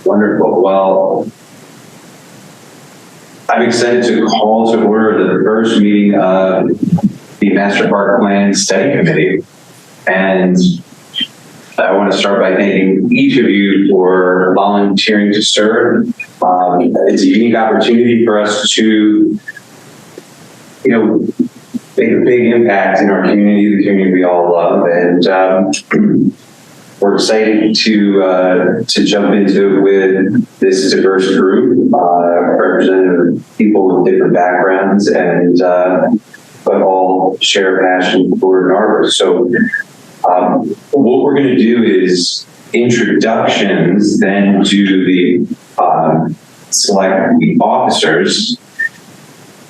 Wonderful. Well, I'm excited to call to order the first meeting of the Master Park Plan Study Committee. And I want to start by thanking each of you for volunteering to serve. It's a unique opportunity for us to, make a big impact in our community, the community we all love. And we're excited to jump into it with this diverse group, representative people with different backgrounds, and but all share a passion for Narberth. So what we're going to do is introductions, then do the select the officers,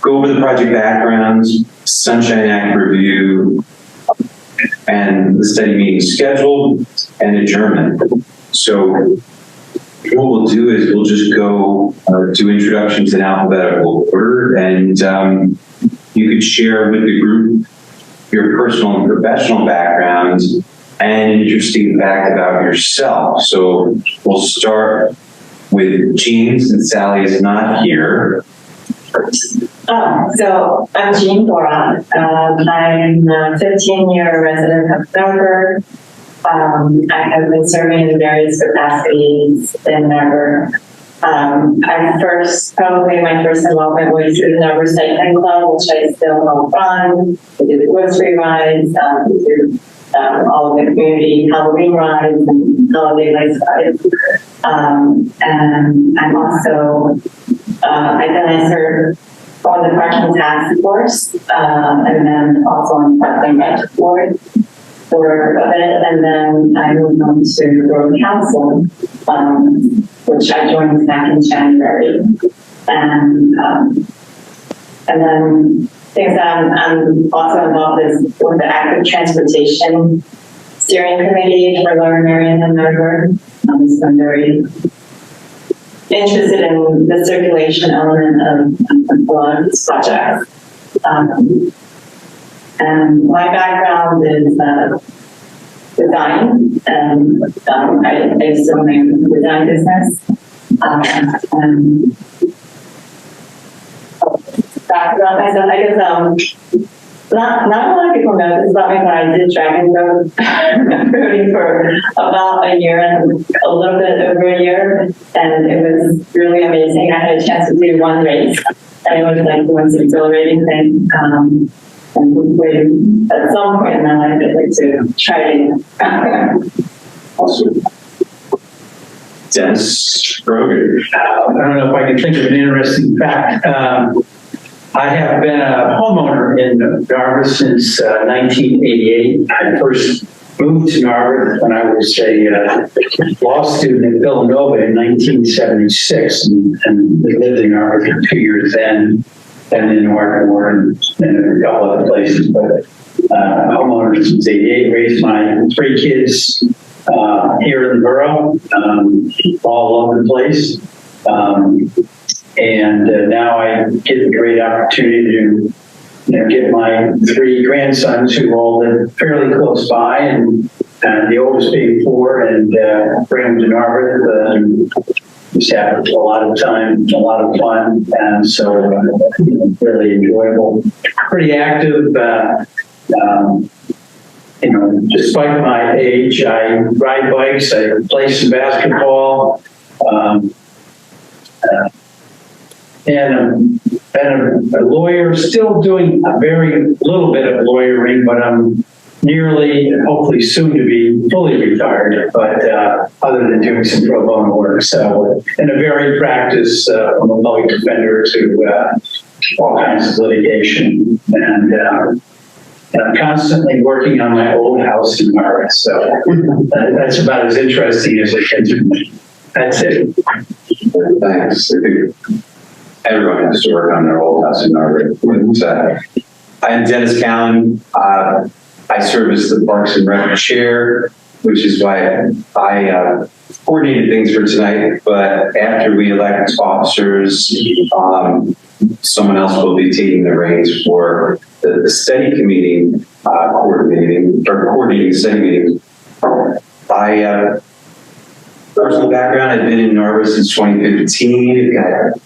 go over the project backgrounds, Sunshine Act review, and the study meeting schedule and adjournment. So what we'll do is we'll just go do introductions in alphabetical order, and you could share with the group your personal and professional background and an interesting fact about yourself. So we'll start with Jean, since Sally is not here. So I'm Jean Bora. I'm a 15-year resident of Narberth. I have been serving in various capacities in Narberth. Probably my first involvement was through the Narberth Cycling Club, which I still help run. We do the grocery rides, we do all of the community Halloween rides and holiday lights rides. And I'm also, I serve on the parking task force, and then also on the parking rec board for a bit, and then I moved on to Borough Council, which I joined back in January, and then things that I'm also involved with the active transportation steering committee for Lower Merion and Narberth. So I'm very interested in the circulation element of a lot of this project. And my background is design, and I still make a design business. And background myself, I guess not a lot of people know this about me, but I did dragon road roading for about a year and a little bit over a year, and it was really amazing. I had a chance to do one race, and it was like the most exhilarating thing. And hopefully, at some point in my life, I'd like to try it again. Awesome. Dennis Brogan. I don't know if I can think of an interesting fact. I have been a homeowner in Narberth since 1988. I first moved to Narberth when I was a law student at Villanova in 1976, and lived in Narberth for 2 years then, and in Ardmore and a couple other places. But homeowner since '88, raised my 3 kids here in the borough, all over the place. And now I get the great opportunity to get my 3 grandsons, who all live fairly close by, and the oldest being 4, and bring them to Narberth. Just have a lot of time, a lot of fun, and so really enjoyable. Pretty active. Despite my age, I ride bikes, I play some basketball, and been a lawyer, still doing a very little bit of lawyering, but I'm nearly, hopefully soon to be fully retired, but other than doing some pro bono work. So in a varied practice, from a public defender to all kinds of litigation, and I'm constantly working on my old house in Narberth. So that's about as interesting as it gets. That's it. Thanks. Everyone has to work on their old house in Narberth. I'm Dennis Cowan. I serve as the Parks and Rec chair, which is why I coordinated things for tonight. But after we elect officers, someone else will be taking the reins for the study committee coordinating study meetings. Personal background, I've been in Narberth since 2015. I've got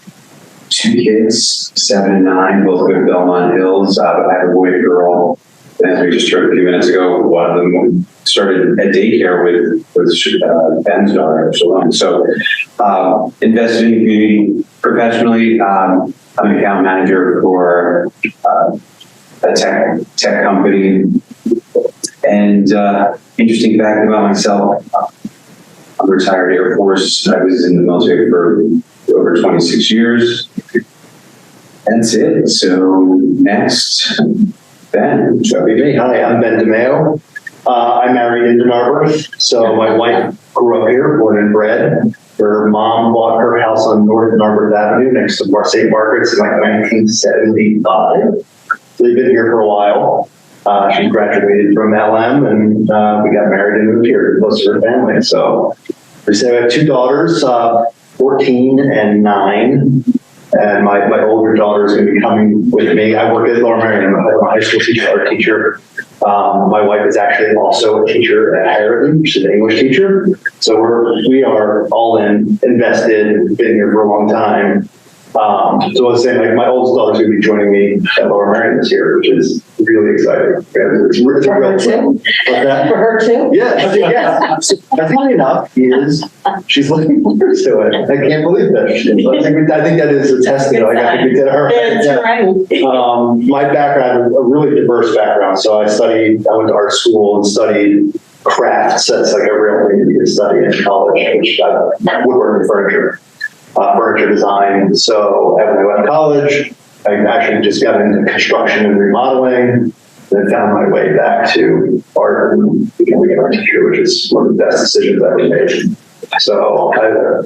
2 kids, 7 and 9, both go to Belmont Hills. I have a boy and a girl. And as we just heard a few minutes ago, one of them started at daycare with Ben's daughter, Shalom. So invested in the community professionally. I'm an account manager for a tech company. And interesting fact about myself, I'm a retired Air Force. I was in the military for over 26 years. That's it. So next, Ben. That'd be me. Hi, I'm Ben DeMeo. I married into Narberth. So my wife grew up here, born and bred. Her mom bought her house on North Narberth Avenue next to St. Margaret's in like 1975. So they've been here for a while. She graduated from LM and we got married and moved here close to her family. So we have 2 daughters, 14 and 9. And my older daughter is going to be coming with me. I work at Lower Merion. I'm a high school teacher, art teacher. My wife is actually also a teacher at Heritage. She's an English teacher. So we are all invested, been here for a long time. So I was saying, like, my oldest daughter's going to be joining me at Lower Merion this year, which is really exciting. It's For her too? For her too? Yeah. Funny enough, she's looking forward to it. I can't believe that. I think that is a testament. I think we did her. That's right. My background, a really diverse background. So I went to art school and studied crafts. That's like a real thing you can study in college, which woodworking and furniture design. So when I left college, I actually just got into construction and remodeling, then found my way back to art and becoming an art teacher, which is one of the best decisions I've ever made. So I have a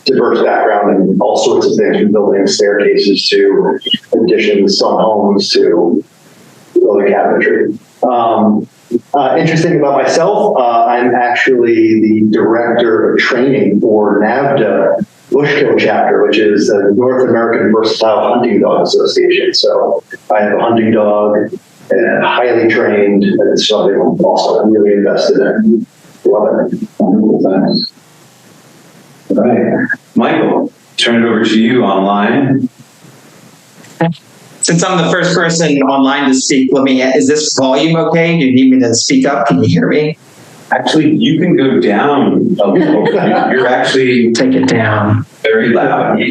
diverse background in all sorts of things, from building staircases to additions on homes to building cabinetry. Interesting about myself, I'm actually the director of training for NAVDA Bushkill chapter, which is the North American Versatile Hunting Dog Association. So I have a hunting dog and highly trained, and it's something I'm also really invested in. Love it. Wonderful, thanks. All right. Michael, turn it over to you online. Since I'm the first person online to speak, is this volume okay? Do you need me to speak up? Can you hear me? Actually, you can go down a little. You're actually Take it down. very loud.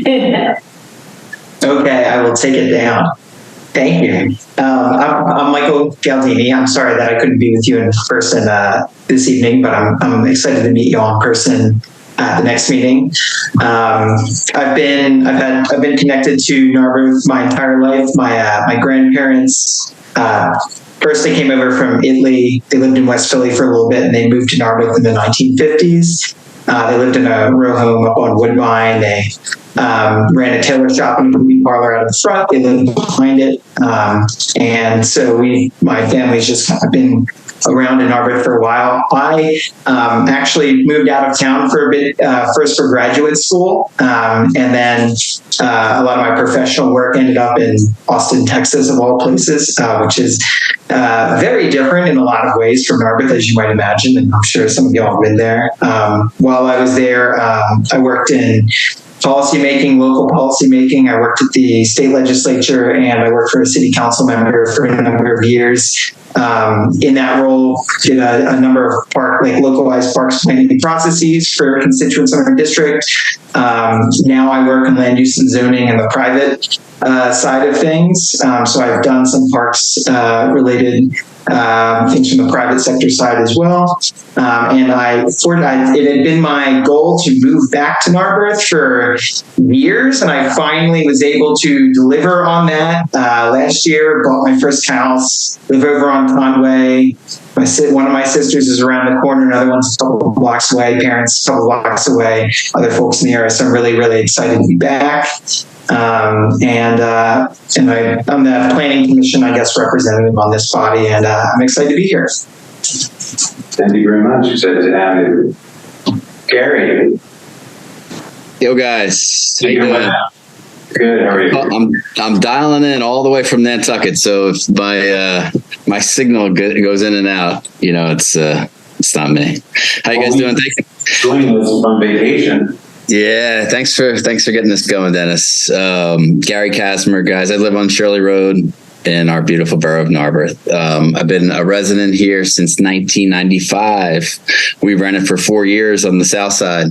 Okay, I will take it down. Thank you. I'm Michael Galdini. I'm sorry that I couldn't be with you in person this evening, but I'm excited to meet you all in person at the next meeting. I've been connected to Narberth my entire life. My grandparents. First, they came over from Italy. They lived in West Philly for a little bit, and they moved to Narberth in the 1950s. They lived in a row home up on Woodbine. They ran a tailor shop and a beauty parlor out of the front. They lived behind it. And so my family's just kind of been around in Narberth for a while. I actually moved out of town for a bit, first for graduate school, and then a lot of my professional work ended up in Austin, Texas, of all places, which is very different in a lot of ways from Narberth, as you might imagine, and I'm sure some of y'all have been there. While I was there, I worked in policymaking, local policymaking. I worked at the state legislature, and I worked for a city council member for a number of years. In that role, did a number of localized parks planning processes for constituents in our district. Now I work in land use and zoning and the private side of things. So I've done some parks related things from the private sector side as well. And it had been my goal to move back to Narberth for years, and I finally was able to deliver on that. Last year, bought my first house, live over on Conway. One of my sisters is around the corner, another one's a couple of blocks away, parents a couple of blocks away, other folks in the area. So I'm really, really excited to be back. And I'm the planning commission, I guess, representative on this body, and I'm excited to be here. Thank you very much. Excited to have you. Gary. Yo, guys. How you doing? Good. How are you? I'm dialing in all the way from Nantucket, so if my signal goes in and out, it's not me. How you guys doing? joining us from vacation. Yeah, thanks for getting this going, Dennis. Gary Casimir, guys. I live on Shirley Road in our beautiful borough of Narberth. I've been a resident here since 1995. We rented for 4 years on the south side,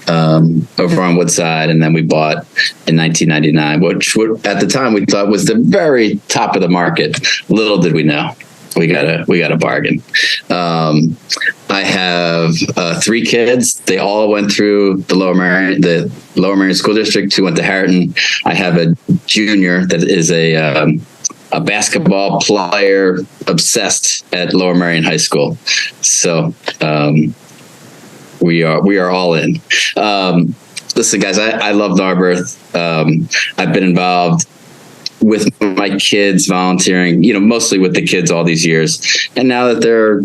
over on Woodside, and then we bought in 1999, which at the time we thought was the very top of the market. Little did we know. We got a bargain. I have 3 kids. They all went through the Lower Merion School District. 2 went to Harriton. I have a junior that is a basketball player obsessed at Lower Merion High School. So we are all in. Listen, guys, I love Narberth. I've been involved with my kids volunteering, mostly with the kids all these years. And now that they're,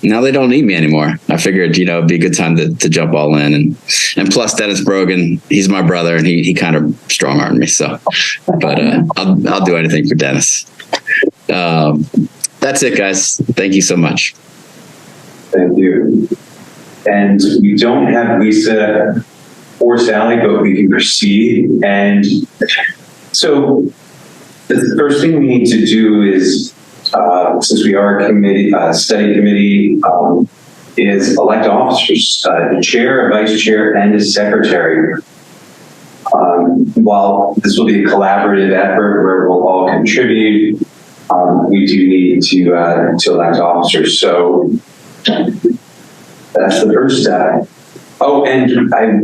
now they don't need me anymore. I figured, it'd be a good time to jump all in. And plus Dennis Brogan, he's my brother, and he kind of strong-armed me. So, but I'll do anything for Dennis. That's it, guys. Thank you so much. Thank you. And we don't have Lisa or Sally, but we can proceed. And so the first thing we need to do is, since we are a committee, study committee, is elect officers, the chair, a vice chair, and a secretary. While this will be a collaborative effort where we'll all contribute, we do need to elect officers. So that's the first step. Oh, and I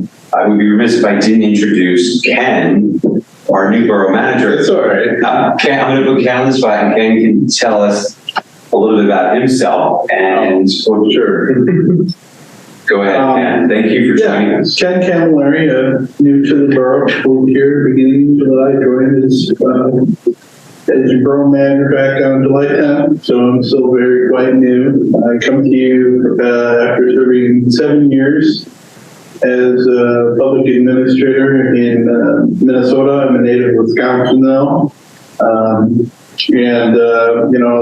would be remiss if I didn't introduce Ken, our new borough manager. It's all right. I'm going to put Ken on the spot, and Ken can tell us a little bit about himself. And sure. Go ahead, Ken. Thank you for joining us. Ken Camilleri, new to the borough, moved here beginning of July, joined as borough manager back on July 10th, so I'm still very quite new. I come to you after serving 7 years as a public administrator in Minnesota. I'm a native of Wisconsin now. A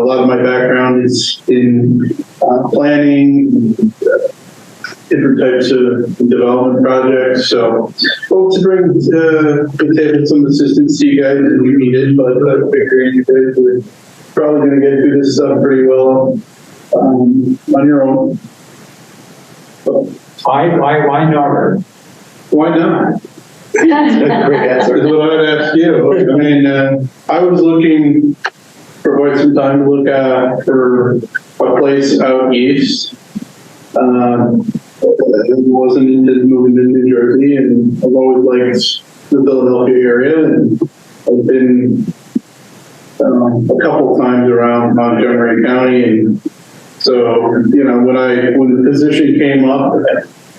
lot of my background is in planning, different types of development projects. So hope to bring to the table some assistance to you guys as you needed, but I figure you guys were probably going to get through this stuff pretty well on your own. Why Narberth? Why not? Great answer. Is what I'd ask you. I mean, I was looking for quite some time to look for a place out east. I wasn't into moving to New Jersey, and I've always liked the Philadelphia area, and I've been a couple of times around Montgomery County, and so when the position came up,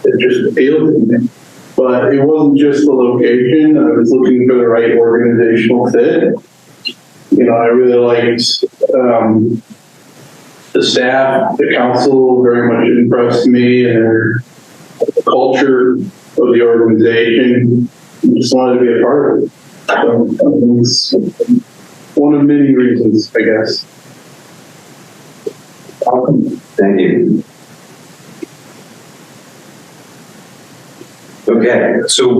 it just appealed to me. But it wasn't just the location. I was looking for the right organizational fit. I really liked the staff, the council very much impressed me, and their culture of the organization. I just wanted to be a part of it. So it's one of many reasons, I guess. Thank you. Okay, so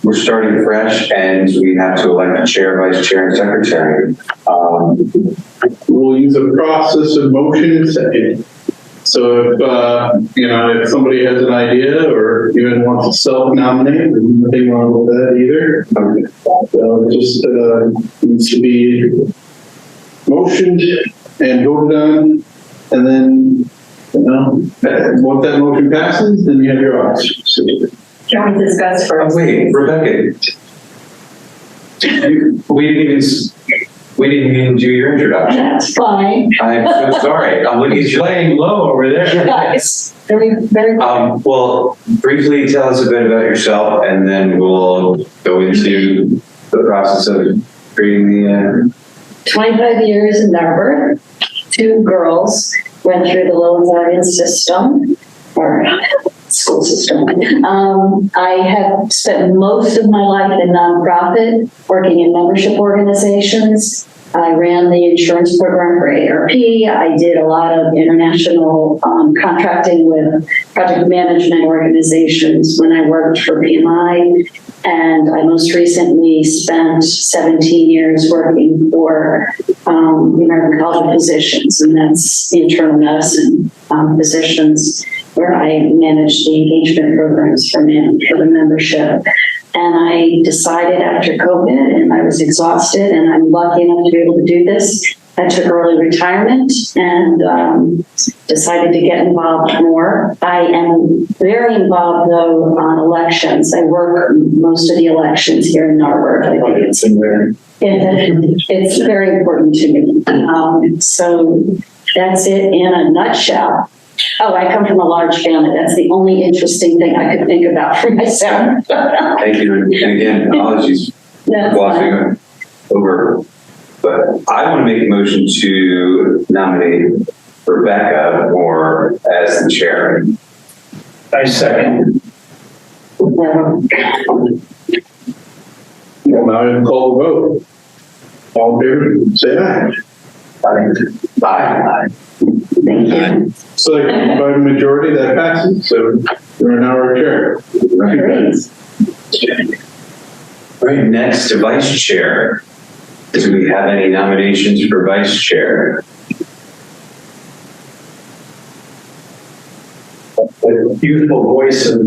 we're starting fresh, and we have to elect a chair, vice chair, and secretary. We'll use a process of motion and second. So if somebody has an idea or even wants to self-nominate, there's nothing wrong with that either. So it just needs to be motioned and voted on, and then once that motion passes, then you have your officers. Can we discuss first? Wait, Rebecca, we didn't even do your introduction. That's fine. I'm so sorry. I'm looking at you. Playing low over there. It's very Well, briefly tell us a bit about yourself, and then we'll go into the process of creating the. 25 years in Narberth. 2 girls went through the Lower Merion system, or school system. I have spent most of my life in nonprofit, working in membership organizations, I ran the insurance program for ARP. I did a lot of international contracting with project management organizations when I worked for PMI. And I most recently spent 17 years working for the American College of Physicians, and that's the internal medicine physicians, where I managed the engagement programs for the membership. And I decided after COVID, and I was exhausted, and I'm lucky enough to be able to do this, I took early retirement and decided to get involved more. I am very involved, though, on elections. I work most of the elections here in Narberth. I think it's very important to me. So that's it in a nutshell. Oh, I come from a large family. That's the only interesting thing I could think about for myself. Thank you. And again, apologies for glossing over. But I want to make a motion to nominate Rebecca Moore as the chair. I second. Well, now I can call the vote. All in favor, say aye. Aye. Thank you. So by majority, that passes. So you're now our chair. Great. All right, next to vice chair. Do we have any nominations for vice chair? Beautiful voice of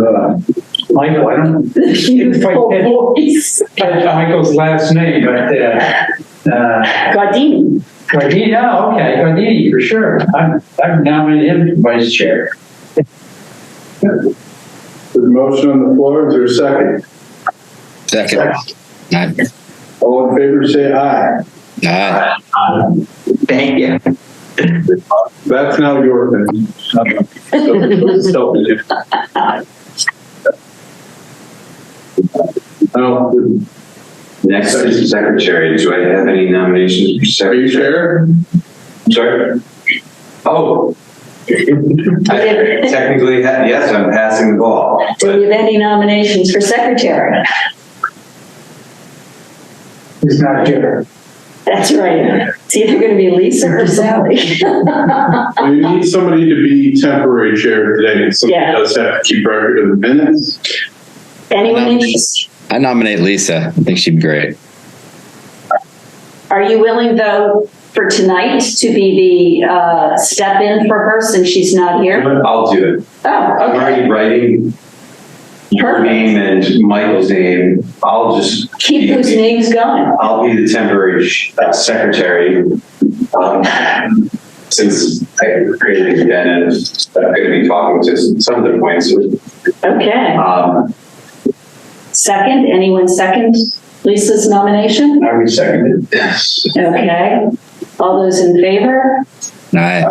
Michael. I don't Beautiful voice. Michael's last name, but Gardini. Gardini. Oh, okay, Gardini for sure. I've nominated him for vice chair. There's a motion on the floor. Is there a second? Second. Aye. All in favor, say aye. Aye. Thank you. That's now your thing. Next is secretary. Do I have any nominations for Are you secretary? chair? Sorry? Oh. I technically, yes, I'm passing the ball. Do we have any nominations for secretary? He's not here. That's right. It's either going to be Lisa or Sally. You need somebody to be temporary chair today. Somebody Yeah. does have to keep record of the minutes. Anyone interested? I nominate Lisa. I think she'd be great. Are you willing, though, for tonight to be the step in for her since she's not here? I'll do it. Oh, I'm okay. already writing your Perfect. name and Michael's name. I'll just Keep those names going. I'll be the temporary secretary. Since I created the agenda, I'm going to be talking to some of the points. Okay. Second, anyone second Lisa's nomination? I would second it. Yes. Okay. All those in favor? Aye.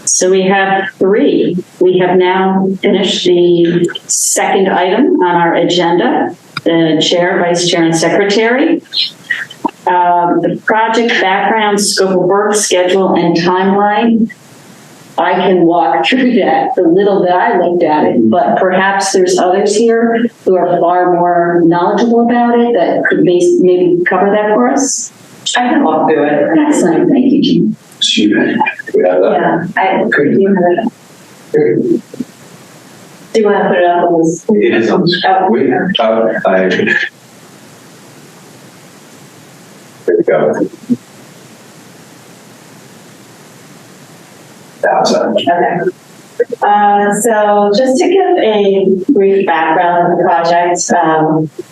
So we have 3. We have now finished the second item on our agenda, the chair, vice chair, and secretary. The project background, scope of work, schedule, and timeline. I can walk through that, the little that I looked at it, but perhaps there's others here who are far more knowledgeable about it that could maybe cover that for us. I can walk through it. Excellent. Thank you, Jean. We have that. Yeah, I could you have it. Do you want to put it up on this? It is on the screen. There we go. That's it. Okay. So just to give a brief background of the project,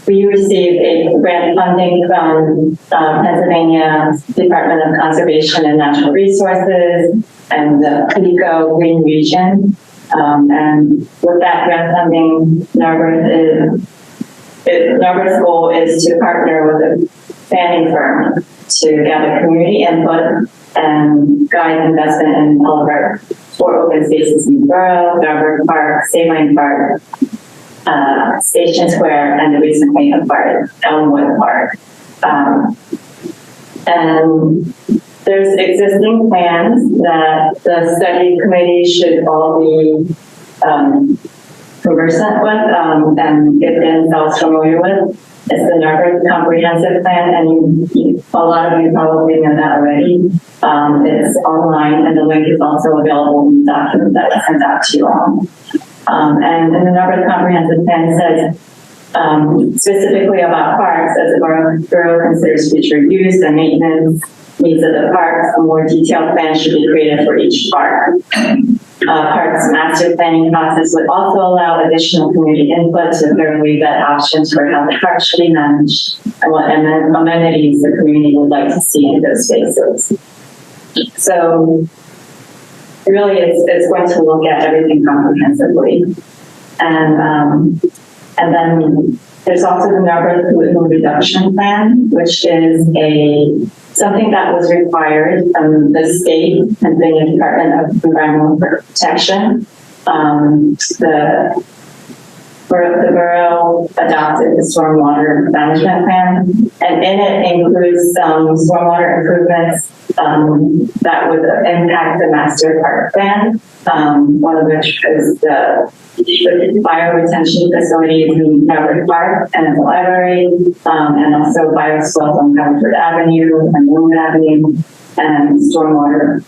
we received a grant funding from Pennsylvania Department of Conservation and Natural Resources and the PECO Green Region. And with that grant funding, Narberth's goal is to partner with a planning firm to gather community input and guide investment in all of our 4 open spaces in the borough, Narberth Park, State Line Park, Station Square, and the recently acquired Elmwood Park. And there's existing plans that the study committee should all be conversant with and get themselves familiar with. It's the Narberth Comprehensive Plan, and a lot of you probably know that already. It's online, and the link is also available in the document that was sent out to you all. And in the Narberth Comprehensive Plan says specifically about parks, as the borough considers future use and maintenance needs of the parks, a more detailed plan should be created for each park. Parks master planning process would also allow additional community input to thoroughly vet options for how the park should be managed and what amenities the community would like to see in those spaces. So really it's going to look at everything comprehensively. And then there's also the Narberth Pollutant Reduction Plan, which is something that was required from the state and the Department of Environmental Protection. The borough adopted the stormwater management plan, and in it includes some stormwater improvements that would impact the master park plan. One of which is the bio retention facilities in Narberth Park and the library, and also bioswales on Haverford Avenue and Moon Avenue, and stormwater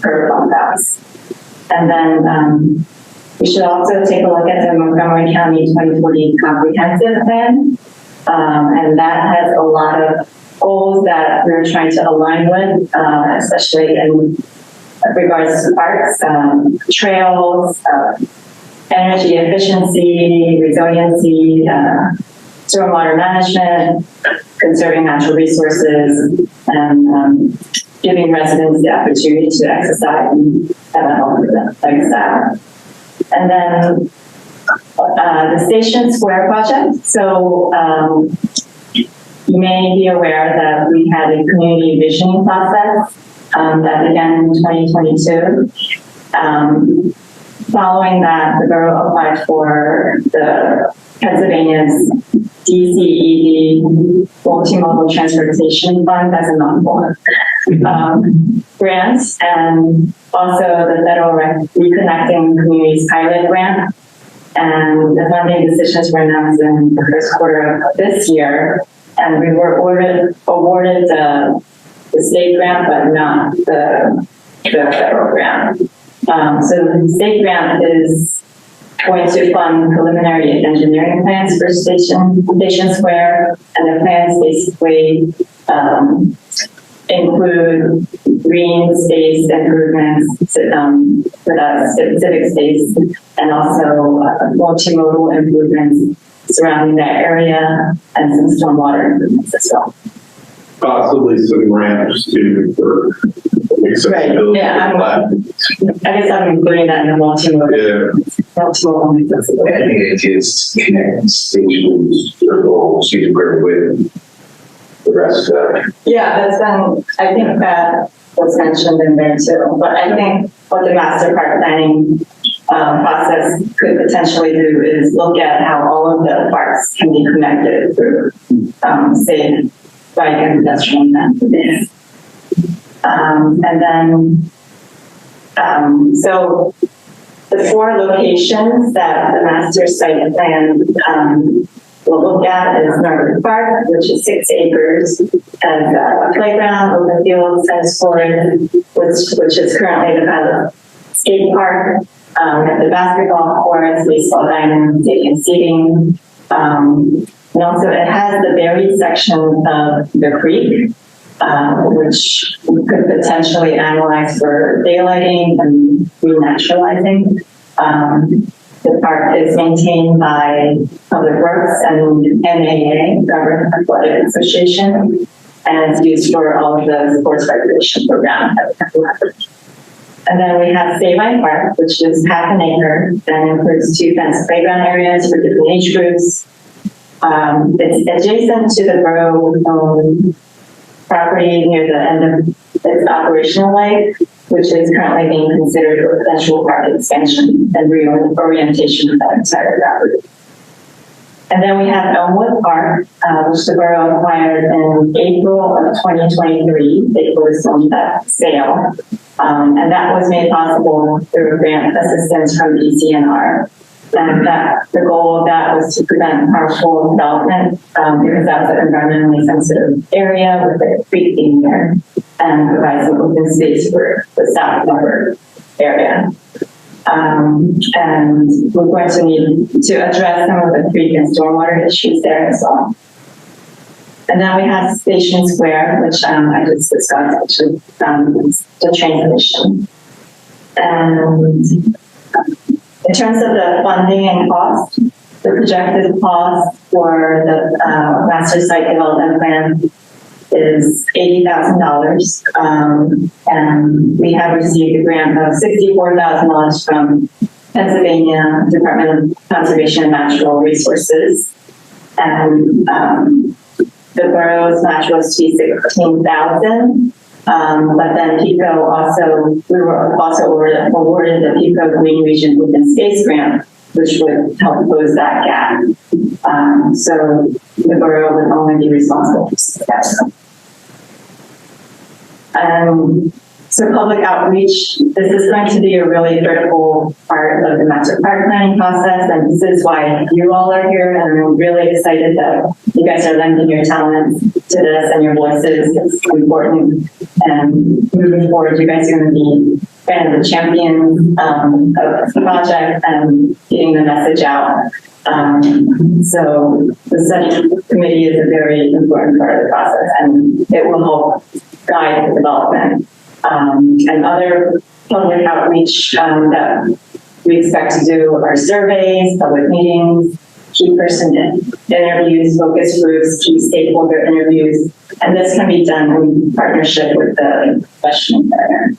curb bump outs. And then we should also take a look at the Montgomery County 2040 Comprehensive Plan, and that has a lot of goals that we're trying to align with, especially in regards to parks, trails, energy efficiency, resiliency, stormwater management, conserving natural resources, and giving residents the opportunity to exercise and have a healthy lifestyle. And then the Station Square project. So you may be aware that we had a community visioning process that began in 2022. Following that, the borough applied for the Pennsylvania's DCED Multimodal Transportation Fund as a non-for grant, and also the Federal Reconnecting Communities Pilot Grant. And the funding decisions were announced in the first quarter of this year, and we were awarded the state grant, but not the federal grant. So the state grant is going to fund preliminary engineering plans for Station Square, and the plans basically include green space improvements for the civic space, and also multimodal improvements surrounding that area, and some stormwater improvements as well. Possibly some ramps too for accessibility. Right. Yeah, I guess I'm including that in the multimodal. Multimodal accessibility. I think it is connect stations or Square with the rest of it. Yeah, that's been, I think that was mentioned in there too. But I think what the master park planning process could potentially do is look at how all of the parks can be connected through safe bike and pedestrian methods. And then, so the 4 locations that the master site plan will look at is Narberth Park, which is 6 acres, and a playground, open fields, tennis court, which is currently the pilot skate park, the basketball courts, baseball diamond, stadium seating. And also it has the buried section of the creek, which we could potentially analyze for daylighting and renaturalizing. The park is maintained by Public Works and NAA, Government Athletic Association, and it's used for all of the sports recreation programs that we have to have. And then we have Sabine Park, which is half an acre and includes 2 fenced playground areas for different age groups. It's adjacent to the borough property near the end of its operational life, which is currently being considered for potential park expansion and reorientation of that entire property. And then we have Elmwood Park, which the borough acquired in April of 2023. They closed on that sale. And that was made possible through grant assistance from ECNR. And that the goal of that was to prevent harmful development because that's an environmentally sensitive area with a creek being there, and provide some open space for the South Harbor area. And we're going to need to address some of the creek and stormwater issues there as well. And then we have Station Square, which I just discussed, which is the train station. And in terms of the funding and cost, the projected cost for the master site development plan is $80,000. And we have received a grant of $64,000 from Pennsylvania Department of Conservation and Natural Resources. And the borough's match was to be $16,000. But then PICO we were also awarded the PICO Green Region Open Space Grant, which would help close that gap. So the borough would only be responsible for that. So public outreach, this is going to be a really critical part of the master park planning process, and this is why you all are here, and I'm really excited that you guys are lending your talents to this and your voices. It's important, and moving forward, you guys are going to be kind of the champions of the project and getting the message out. So the study committee is a very important part of the process, and it will help guide the development. And other public outreach that we expect to do are surveys, public meetings, key person interviews, focus groups, key stakeholder interviews, and this can be done in partnership with the question partner,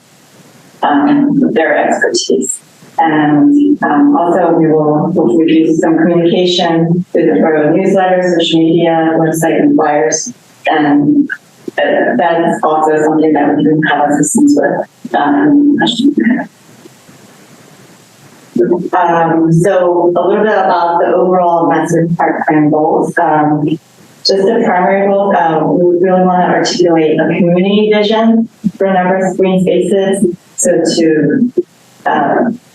their expertise. And also we will do some communication through the borough newsletter, social media, website, and flyers, and that is also something that we can have assistance with. So a little bit about the overall master park plan goals. Just the primary goals, we really want to articulate a community vision for a number of green spaces. So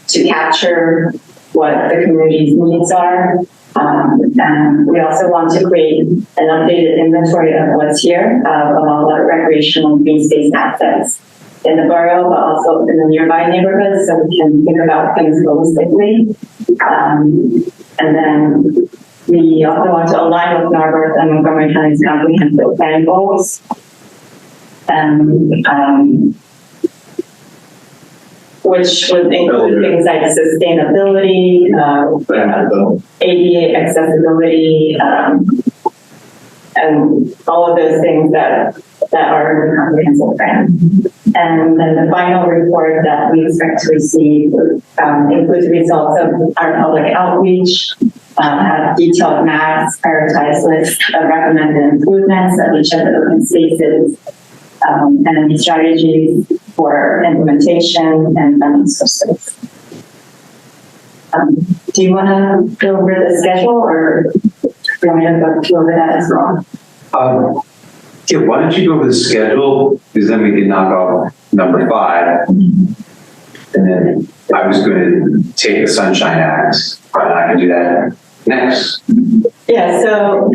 to capture what the community's needs are. And we also want to create an updated inventory of what's here, of all the recreational green space assets in the borough, but also in the nearby neighborhoods, so we can think about things holistically. And then we also want to align with Narberth and Montgomery County's comprehensive plan goals. Which would include things like sustainability, ADA accessibility, and all of those things that are in the comprehensive plan. And then the final report that we expect to receive includes the results of our public outreach, have detailed maps, prioritized lists of recommended improvements of each of the open spaces, and strategies for implementation and funding sources. Do you want to go over the schedule, or do you want me to go over that as well? Yeah, why don't you go over the schedule, because then we can knock off number 5. And then I was going to take the Sunshine Act, but I can do that next. Yeah, so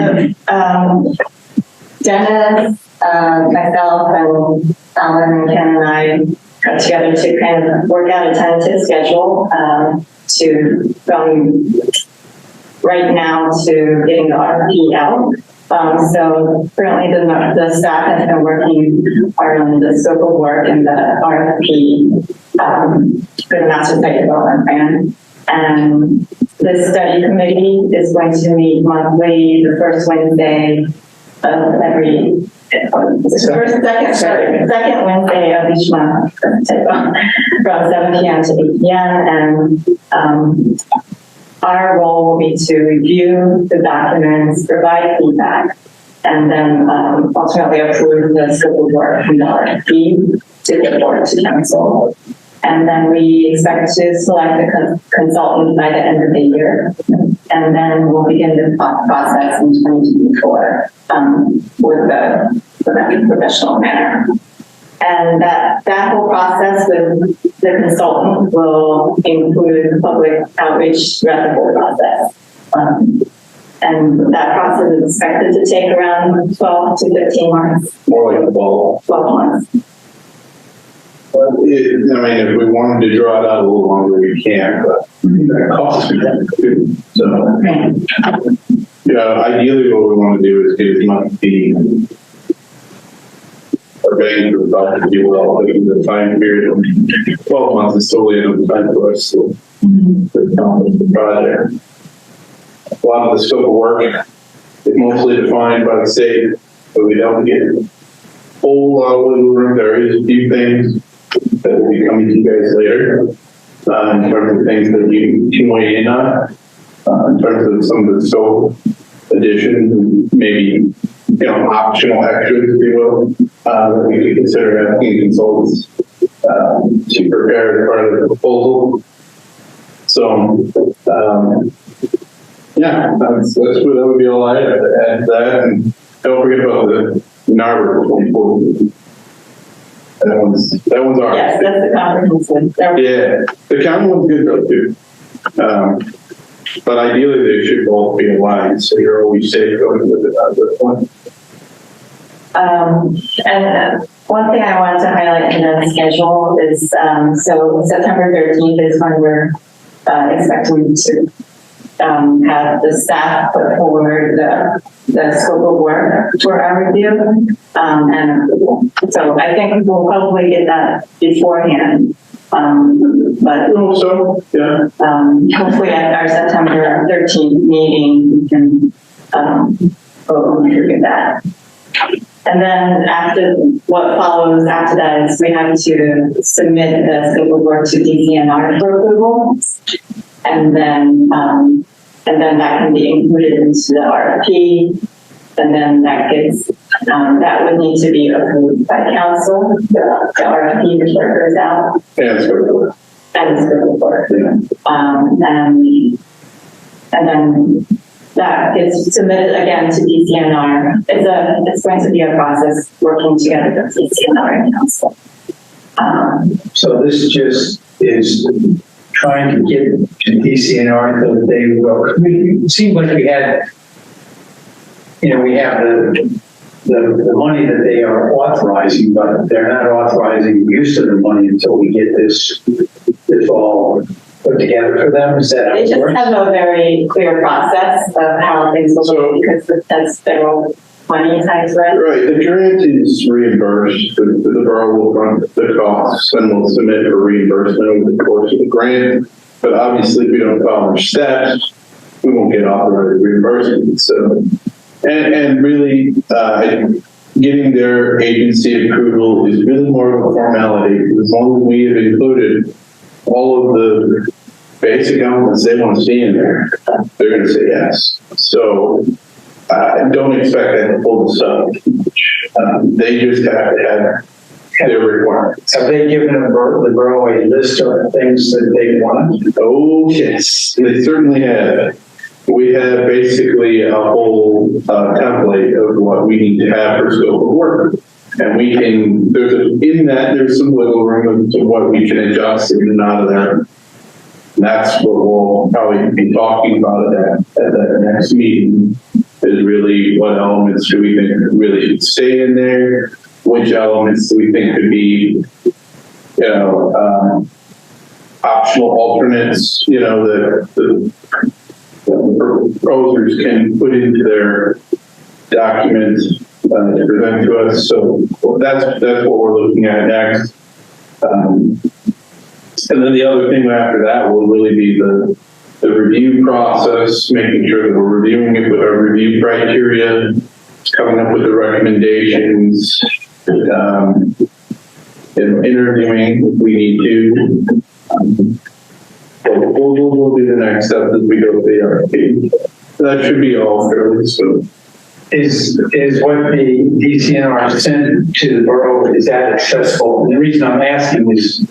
Dennis, myself, and Alan and Ken and I got together to kind of work out a tentative schedule to from right now to getting the RFP out. So currently the staff has been working on the scope of work and the RFP for the master site development plan. And the study committee is going to meet monthly, the first Wednesday of every second Wednesday of each month from 7 p.m. to 8 p.m. And our role will be to review the documents, provide feedback, and then ultimately approve the scope of work and the RFP to get forward to council. And then we expect to select a consultant by the end of the year. And then we'll begin the process in 2024 with the professional manner. And that whole process with the consultant will include public outreach throughout the whole process. And that process is expected to take around 12 to 15 months. More like 12. 12 months. But if we wanted to draw it out a little longer, we can, but that costs me too. So, ideally what we want to do is get as much the bang for the buck, if you will, the time period of 12 months is totally enough time for us to accomplish the project. A lot of the scope of work is mostly defined by the state, but we don't get a whole lot of wiggle room. There is a few things that will be coming to you guys later, in terms of things that you can weigh in on, in terms of some of the scope additions and maybe, optional extras, if you will, that we could consider asking consultants to prepare as part of the proposal. So, that would be all I had to add to that. And don't forget about the Narber 24. That one's ours. Yes, that's the comprehensive. Yeah, the county one's good though too. But ideally they should both be aligned, so you're always safe going with it on this one. And one thing I wanted to highlight in the schedule is, so September 13th is when we're expecting to have the staff put forward the scope of work for our review and approval. So I think we'll probably get that beforehand. But hopefully at our September 13th meeting, we can go through that. And then what follows after that is we have to submit the scope of work to DCNR for approval. And then that can be included into the RFP. And then that that would need to be approved by council, the RFP before it goes out. And it's good. And it's good work. And then that gets submitted again to DCNR. It's going to be a process working together with DCNR and council. So this just is trying to get to DCNR so that they will. It seemed like we had, we have the money that they are authorizing, but they're not authorizing use of the money until we get this all put together for them. Is that how They it just works? have a very clear process of how things will go because that's federal money tax rate. Right, the grant is reimbursed. The borough will run the costs and will submit for reimbursement over the course of the grant. But obviously, if we don't follow our steps, we won't get authorized reimbursement. So, and really, getting their agency approval is really more of a formality. As long as we have included all of the basic elements they want to see in there, they're going to say yes. So don't expect them to pull this up. They just have to have their requirements. Have they given the borough a list of things that they want? Oh, yes, they certainly have. We have basically a whole template of what we need to have for scope of work. And we can, there's some wiggle room to what we can adjust in and out of there. And that's what we'll probably be talking about at that next meeting, is really what elements do we think really should stay in there? Which elements do we think could be, optional alternates, the proposers can put into their document to present to us. So that's what we're looking at next. And then the other thing after that will really be the review process, making sure that we're reviewing it with our review criteria, coming up with the recommendations, interviewing if we need to. We'll do the next step as we go to the RFP. That should be all fairly soon. Is what the DCNR sent to the borough, is that accessible? And the reason I'm asking is,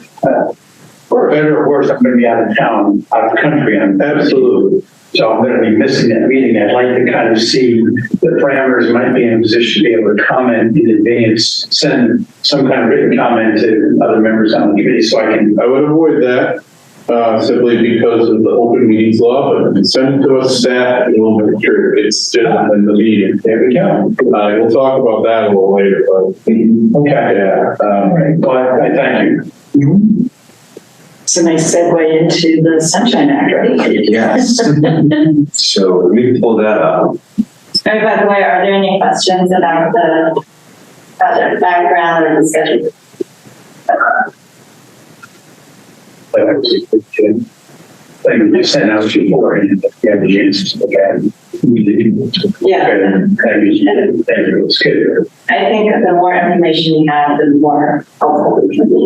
for better or worse, I'm going to be out of town, out of the country. Absolutely. So I'm going to be missing that meeting. I'd like to kind of see the parameters, might be in a position to be able to comment in advance, send some kind of written comment to other members on the committee so I can. I would avoid that. simply because of the open meetings law, but send it to us, staff, and we'll make sure it's still in the meeting. There we go. We'll talk about that a little later, but Okay. yeah. All right. Well, I thank you. It's a nice segue into the Sunshine Act, right? Yes. So let me pull that up. Oh, by the way, are there any questions about the project background or discussion? Like you sent out before, and you have the chance to look at it. Yeah. It was good. I think the more information you have, the more helpful it can be.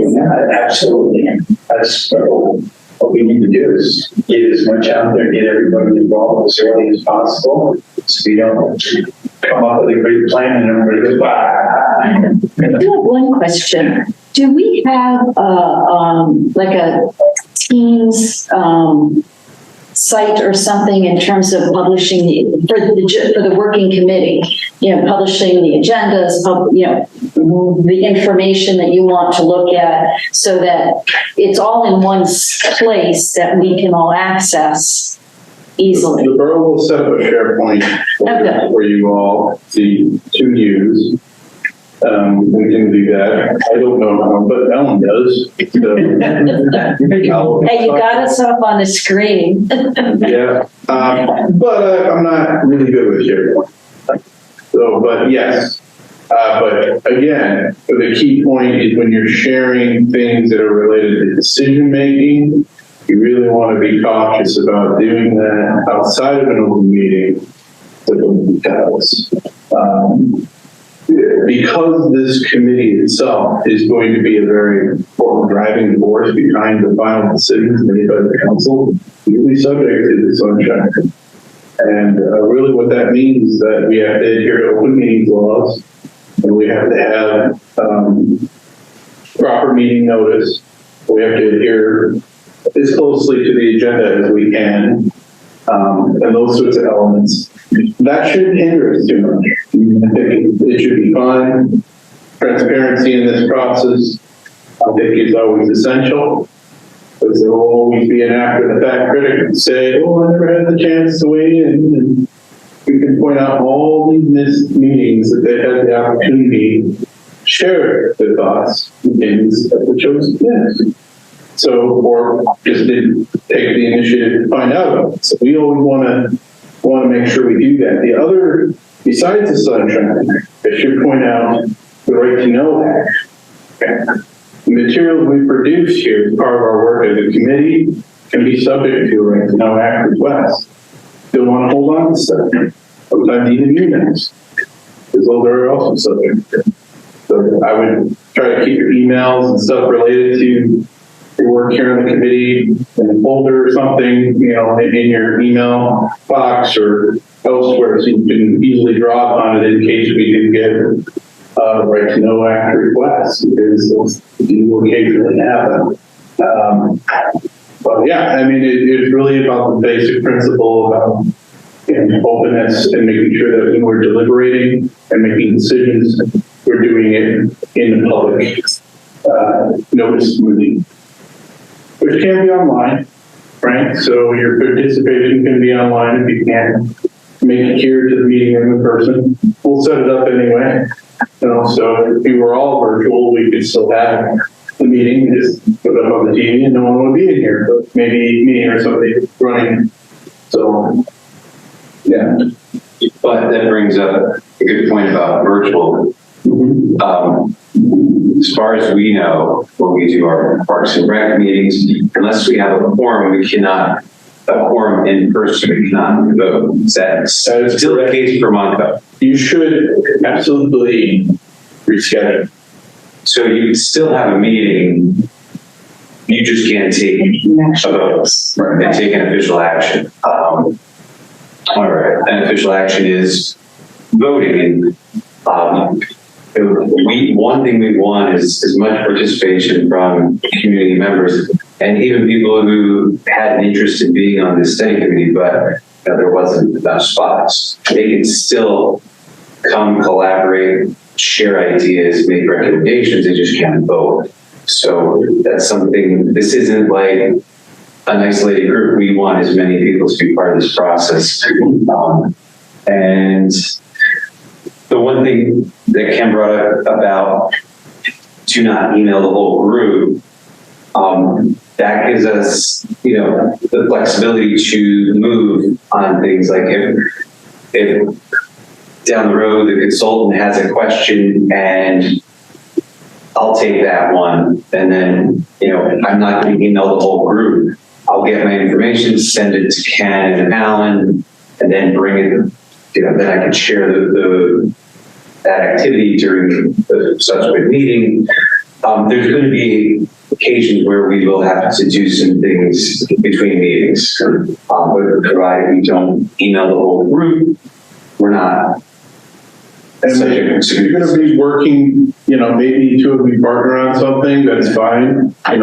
Absolutely. That's what we need to do is get as much out there, get everybody involved as early as possible, so we don't come up with a great plan and everybody goes, I do have one question. Do we have like a Teams site or something in terms of publishing for the working committee? Publishing the agendas, the information that you want to look at, so that it's all in one place that we can all access easily. The borough will set up a SharePoint Okay. for you all to use. We can do that. I don't know how, but Ellen does. So, Hey, you got us up on the screen. yeah, but I'm not really good with SharePoint. So, but yes. But again, the key point is when you're sharing things that are related to decision making, you really want to be cautious about doing that outside of an open meeting. Because this committee itself is going to be a very important driving force behind the final decisions made by the council, you'll be subject to the Sunshine. And really what that means is that we have to adhere to open meetings laws, and we have to have proper meeting notice. We have to adhere as closely to the agenda as we can, and those sorts of elements. That shouldn't hinder us too much. I think it should be fine. Transparency in this process, I think, is always essential, because there will always be an after-the-fact critic who say, "Oh, I never had the chance to weigh in." And we can point out all these missed meetings that they had the opportunity to share their thoughts and things that were chosen to miss. So, or just didn't take the initiative to find out about it. So we always want to make sure we do that. The other, besides the Sunshine Act, I should point out the Right to Know Act. The materials we produce here as part of our work as a committee can be subject to a Right to Know Act request. Still want to hold on to stuff. Sometimes even emails, because those are also subject to. So I would try to keep your emails and stuff related to your work here on the committee in a folder or something, maybe in your email box or elsewhere, so you can easily draw upon it in case we do get Right to Know Act requests, because those do occasionally happen. But yeah, I mean, it's really about the basic principle about openness and making sure that when we're deliberating and making decisions, we're doing it in the public notice meeting, which can be online, right? So your participation can be online if you can't make it here to the meeting in person. We'll set it up anyway. So if we were all virtual, we could still have the meeting, just put it up on the TV and no one would be in here, but maybe me or somebody running. So, yeah. But that brings up a good point about virtual. As far as we know, when we do our Parks and Rec meetings, unless we have a quorum, we cannot, a quorum in person, we cannot vote. Is that still the case for Montco? You should absolutely reschedule. So you still have a meeting, you just can't take a vote and take an official action. All right, an official action is voting. One thing we want is as much participation from community members and even people who had an interest in being on this study committee, but there wasn't enough spots. They can still come collaborate, share ideas, make recommendations, they just can't vote. So that's something, this isn't like an isolated group. We want as many people to be part of this process. And the one thing that Ken brought up about do not email the whole group, that gives us, the flexibility to move on things. Like if down the road the consultant has a question and I'll take that one, and then, I'm not going to email the whole group. I'll get my information, send it to Ken and Alan, and then bring it, then I can share that activity during the subsequent meeting. There's going to be occasions where we will have to do some things between meetings, but provided we don't email the whole group, we're not. And if you're going to be working, maybe two of you partner on something, that's fine. You're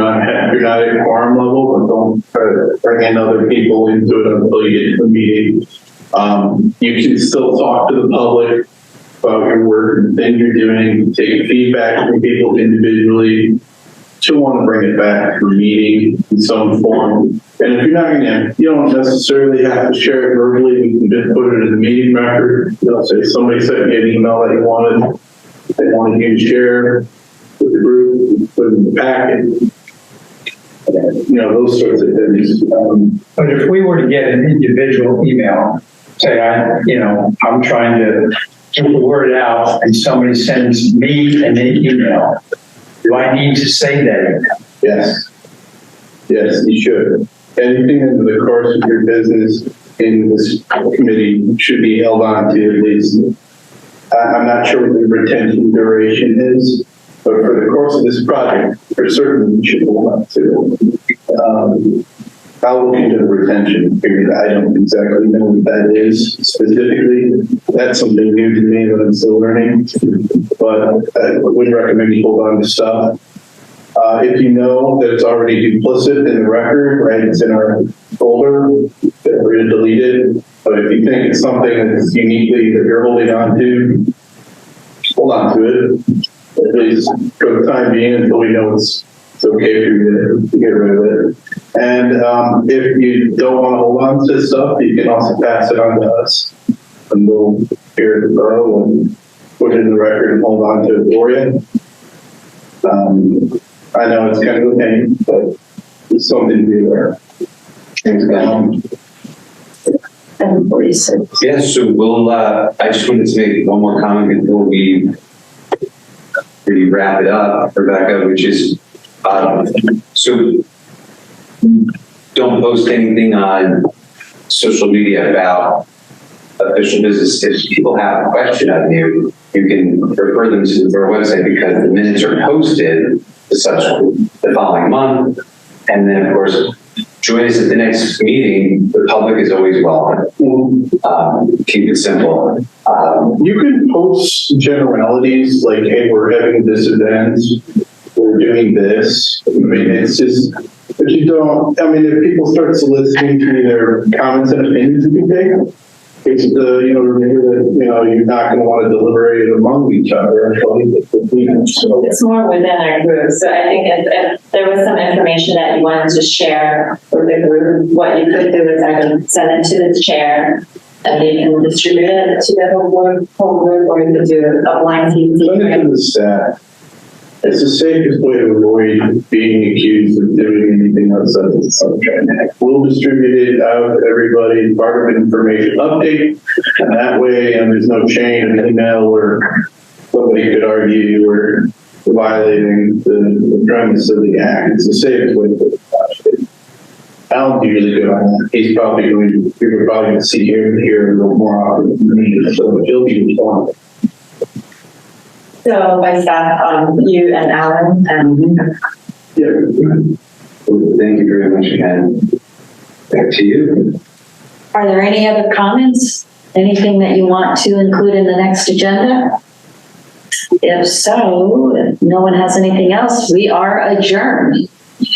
not at quorum level, but don't try to bring in other people into it until you get to the meeting. You can still talk to the public about your work and the things you're doing, take feedback from people individually. You'll want to bring it back to a meeting in some form. And if you're not you don't necessarily have to share it verbally. We can just put it in the meeting record. Say somebody sent me an email that they wanted you to share with the group, put it in the packet. Those sorts of things. But if we were to get an individual email, say I'm trying to get the word out and somebody sends me an email, do I need to say that? Yes. Yes, you should. Anything in the course of your business in this committee should be held on to at least. I'm not sure what the retention duration is, but for the course of this project, there certainly should hold on to. I'll look into the retention period. I don't exactly know what that is specifically. That's something new to me that I'm still learning, but I would recommend you hold on to stuff. If you know that it's already duplicit in the record, right, it's in our folder, feel free to delete it. But if you think it's something that's uniquely that you're holding on to, hold on to it. At least for the time being until we know it's okay for you to get rid of it. And if you don't want to hold on to stuff, you can also pass it on to us. And we'll hear it thorough and put it in the record and hold on to it for you. I know it's kind of a pain, but it's something to be aware of. Thanks, Yeah, so we'll, I just wanted to make one more comment before we really wrap it up, Rebecca, which is, so don't post anything on social media about official business. If people have a question of you, you can refer them to our website because the minutes are posted the following month. And then, of course, join us at the next meeting. The public is always welcome. Keep it simple. You can post generalities like, hey, we're having this event, we're doing this. I mean, it's just, but you don't, if people start soliciting to you their comments and opinions, you can take them. It's remember that, you're not going to want to deliberate among each other. So it's more within our group. So I think if there was some information that you wanted to share with the group, what you could do is either send it to the chair and they can distribute it to the whole group, or you could do a blind team. Send it to the staff. It's the safest way to avoid being accused of doing anything outside of the Sunshine Act. We'll distribute it out to everybody, part of an information update, and that way, there's no chain of email where somebody could argue you were violating the premise of the act. It's the safest way to put it. Alan's usually good on that. You're probably going to see him here a little more often than me, so he'll be responsible. So by staff, you and Alan, Yeah. Thank you very much, Ken. Back to you. Are there any other comments? Anything that you want to include in the next agenda? If so, if no one has anything else, we are adjourned.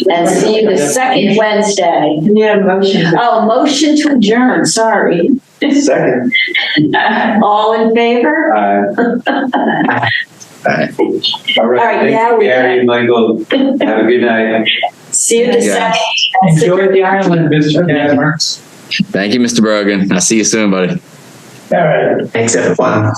And see you the second Wednesday. you need a motion. Oh, motion to adjourn, sorry. Second. All in favor? All right. All right, now we Gary, Michael, have a good night. See you Yeah. December. Enjoy the island, Mr. Gasmer. Thank you, Mr. Brogan. I'll see you soon, buddy. All right. Thanks, everyone.